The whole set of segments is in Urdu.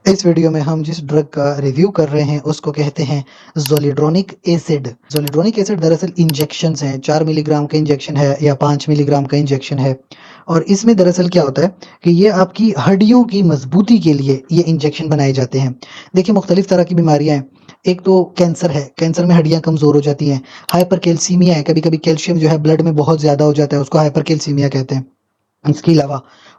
اس ویڈیو میں ہم جس ڈرگ کا ریویو کر رہے ہیں اس کو کہتے ہیں زولیڈرونک ایسڈ۔ زولیڈرونک ایسڈ دراصل انجیکشنز ہیں، 4 ملی گرام کا انجیکشن ہے یا 5 ملی گرام کا انجیکشن ہے، اور اس میں دراصل کیا ہوتا ہے کہ یہ آپ کی ہڈیوں کی مضبوطی کے لیے یہ انجیکشن بنائے جاتے ہیں۔ دیکھیں مختلف طرح کی بیماریاں ہیں، ایک تو کینسر ہے، کینسر میں ہڈیاں کمزور ہو جاتی ہیں، ہائپر کیلسیمیا ہے، کبھی کبھی کیلشیم جو ہے بلڈ میں بہت زیادہ ہو جاتا ہے، اس کو ہائپر کیلسیمیا کہتے ہیں۔ اس کے علاوہ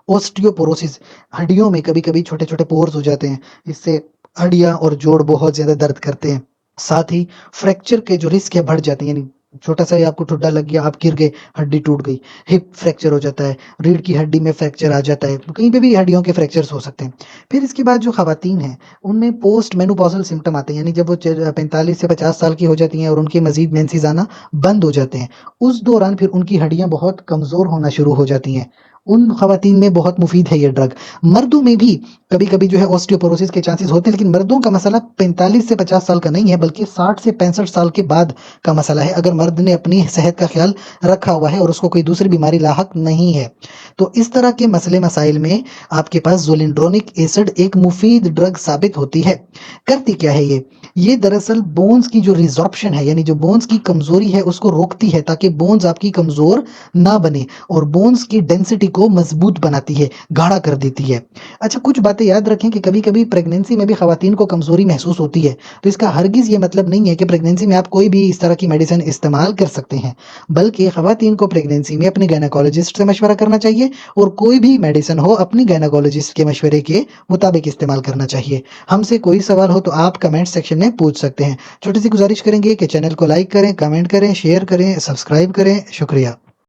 اوسٹیوپوروسس، ہڈیوں میں کبھی کبھی چھوٹے چھوٹے پورز ہو جاتے ہیں، اس سے ہڈیاں اور جوڑ بہت زیادہ درد کرتے ہیں۔ ساتھ ہی فریکچر کے جو رسک ہے بڑھ جاتے ہیں، یعنی چھوٹا سا آپ کو ٹھڈا لگ گیا، آپ گر گئے، ہڈی ٹوٹ گئی، ہپ فریکچر ہو جاتا ہے، ریڑھ کی ہڈی میں فریکچر آ جاتا ہے، کہیں پہ بھی ہڈیوں کے فریکچرز ہو سکتے ہیں۔ پھر اس کے بعد جو خواتین ہیں ان میں پوسٹ مینوپوزل سمٹم آتے ہیں، یعنی جب وہ 45 سے 50 سال کی ہو جاتی ہیں اور ان کے مزید مینسز آنا بند ہو جاتے ہیں، اس دوران پھر ان کی ہڈیاں بہت کمزور ہونا شروع ہو جاتی ہیں۔ ان خواتین میں بہت مفید ہے یہ ڈرگ۔ مردوں میں بھی کبھی کبھی جو ہے اوسٹیوپوروسس کے چانسز ہوتے ہیں، لیکن مردوں کا مسئلہ 45 سے 50 سال کا نہیں ہے بلکہ 60 سے 65 سال کے بعد کا مسئلہ ہے، اگر مرد نے اپنی صحت کا خیال رکھا ہوا ہے اور اس کو کوئی دوسری بیماری لاحق نہیں ہے۔ تو اس طرح کے مسئلے مسائل میں آپ کے پاس زولیڈرونک ایسڈ ایک مفید ڈرگ ثابت ہوتی ہے۔ کرتی کیا ہے یہ دراصل بونز کی جو ریزارپشن ہے، یعنی جو بونز کی کمزوری ہے اس کو روکتی ہے تاکہ بونز آپ کی کمزور نہ بنے، اور بونز کی ڈینسٹی کو مضبوط بناتی ہے، گاڑھا کر دیتی ہے۔ اچھا، کچھ باتیں یاد رکھیں کہ کبھی کبھی پریگنینسی میں بھی خواتین کو کمزوری محسوس ہوتی ہے، تو اس کا ہرگز یہ مطلب نہیں ہے کہ پریگنینسی میں آپ کوئی بھی اس طرح کی میڈیسن استعمال کر سکتے ہیں، بلکہ خواتین کو پریگنینسی میں اپنے گائنیکولوجسٹ سے مشورہ کرنا چاہیے، اور کوئی بھی میڈیسن ہو اپنی گائنیکولوجسٹ کے مشورے کے مطابق استعمال کرنا چاہیے۔ ہم سے کوئی سوال ہو تو آپ کمنٹ سیکشن میں پوچھ سکتے ہیں۔ چھوٹی سی گزارش کریں گے کہ چینل کو لائک کریں، کمنٹ کریں، شیئر کریں، سبسکرائب کریں۔ شکریہ۔